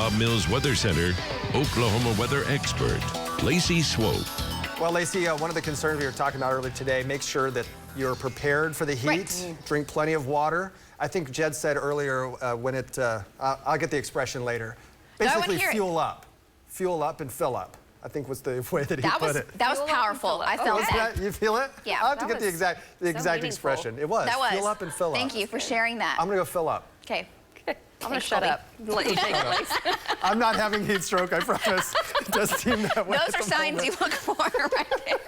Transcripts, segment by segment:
Bob Mills Weather Center, Oklahoma weather expert, Lacey Swope. Well, Lacey, one of the concerns we were talking about earlier today, make sure that you're prepared for the heat, right. Drink plenty of water. I think Jed said earlier when it, I'll get the expression later, basically fuel up. Fuel up and fill up, I think was the way that he put it. That was powerful. I felt that. You feel it? Yeah. I'll have to get the exact expression. It was. That was. Fuel up and fill up. Thank you for sharing that. I'm going to go fill up. Okay. I'm going to shut up. Let you take it. I'm not having heat stroke, I promise. It does seem that way. Those are signs you look for right there.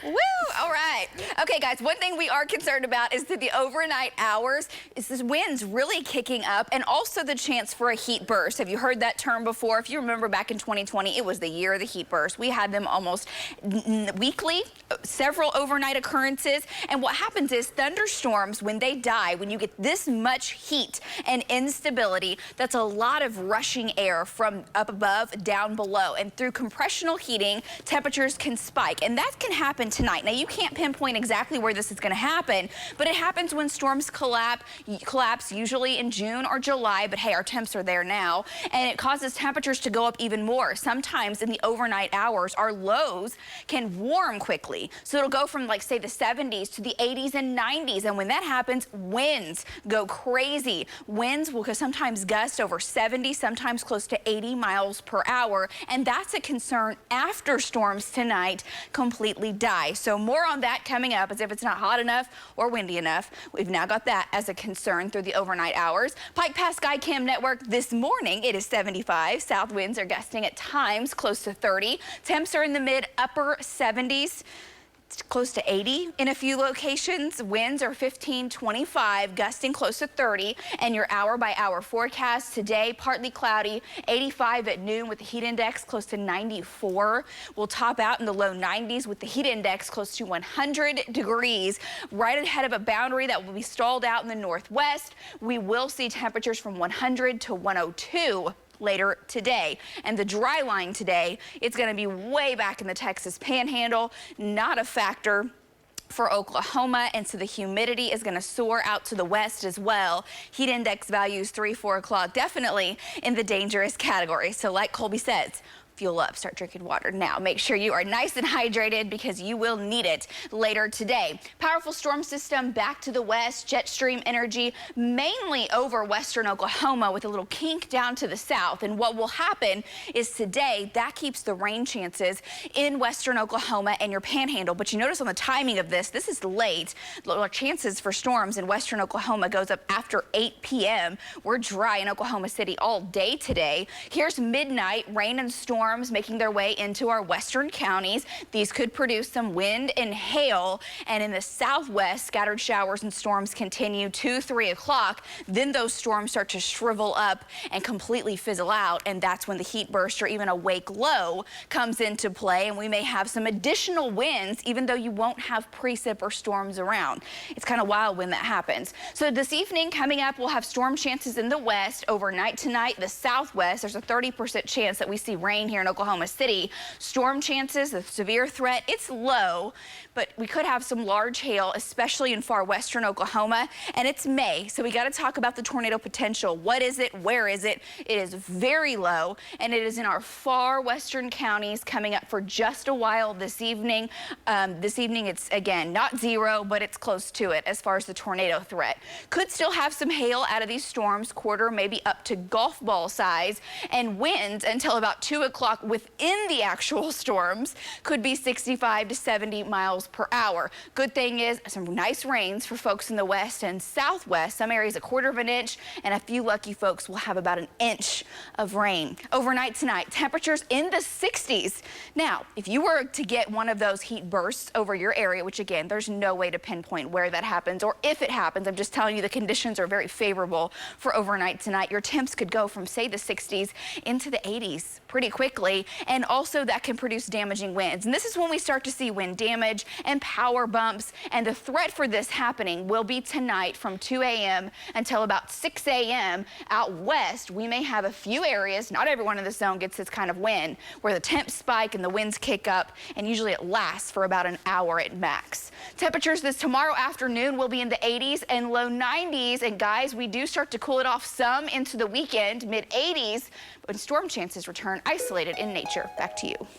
Woo! All right. Okay, guys, one thing we are concerned about is that the overnight hours is this wind's really kicking up and also the chance for a heat burst. Have you heard that term before? If you remember back in 2020, it was the year of the heat burst. We had them almost weekly, several overnight occurrences. And what happens is thunderstorms, when they die, when you get this much heat and instability, that's a lot of rushing air from up above down below. And through compressional heating, temperatures can spike. And that can happen tonight. Now, you can't pinpoint exactly where this is going to happen, but it happens when storms collapse usually in June or July, but hey, our temps are there now, and it causes temperatures to go up even more. Sometimes in the overnight hours, our lows can warm quickly. So it'll go from, like, say, the 70s to the 80s and 90s, and when that happens, winds go crazy. Winds will sometimes gust over 70, sometimes close to 80 miles per hour, and that's a concern after storms tonight completely die. So more on that coming up, as if it's not hot enough or windy enough. We've now got that as a concern through the overnight hours. Pike Pass Skycam Network this morning, it is 75. South winds are gusting at times close to 30. Temps are in the mid-upper 70s. Close to 80 in a few locations. Winds are 15, 25, gusting close to 30. And your hour-by-hour forecast today, partly cloudy, 85 at noon with the heat index close to 94. We'll top out in the low 90s with the heat index close to 100 degrees, right ahead of a boundary that will be stalled out in the northwest. We will see temperatures from 100 to 102. Later today. And the dry line today, it's going to be way back in the Texas Panhandle, not a factor for Oklahoma, and so the humidity is going to soar out to the west as well. Heat index values 3, 4 o'clock, definitely in the dangerous category. So like Colby says, fuel up, start drinking water now. Make sure you are nice and hydrated because you will need it later today. Powerful storm system back to the west, jet stream energy mainly over western Oklahoma with a little kink down to the south. And what will happen is today that keeps the rain chances in western Oklahoma and your panhandle. But you notice on the timing of this is late. The chances for storms in western Oklahoma goes up after 8 p.m. We're dry in Oklahoma City all day today. Here's midnight, rain and storms making their way into our western counties. These could produce some wind and hail, and in the southwest, scattered showers and storms continue to 3 o'clock. Then those storms start to shrivel up and completely fizzle out, and that's when the heat burst or even a wake low comes into play, and we may have some additional winds even though you won't have precip or storms around. It's kind of wild when that happens. So this evening coming up, we'll have storm chances in the west. Overnight tonight, the southwest, there's a 30% chance that we see rain here in Oklahoma City. Storm chances, the severe threat, it's low, but we could have some large hail, especially in far western Oklahoma, and it's May, so we got to talk about the tornado potential. What is it? Where is it? It is very low, and it is in our far western counties coming up for just a while this evening. This evening, it's, again, not zero, but it's close to it as far as the tornado threat. Could still have some hail out of these storms, quarter, maybe up to golf ball size, and winds until about 2 o'clock within the actual storms could be 65 to 70 miles per hour. Good thing is some nice rains for folks in the west and southwest. Some areas 1/4 of an inch, and a few lucky folks will have about 1 inch of rain. Overnight tonight, temperatures in the 60s. Now, if you were to get one of those heat bursts over your area, which again, there's no way to pinpoint where that happens or if it happens, I'm just telling you the conditions are very favorable for overnight tonight. Your temps could go from, say, the 60s into the 80s pretty quickly. quickly, and also that can produce damaging winds. And this is when we start to see wind damage and power bumps, and the threat for this happening will be tonight from 2 a.m. until about 6 a.m. Out west, we may have a few areas, not everyone in the zone gets this kind of wind, where the temps spike and the winds kick up, and usually it lasts for about an hour at max. Temperatures this tomorrow afternoon will be in the 80s and low 90s, and guys, we do start to cool it off some into the weekend, mid 80s, but storm chances return isolated in nature. Back to you.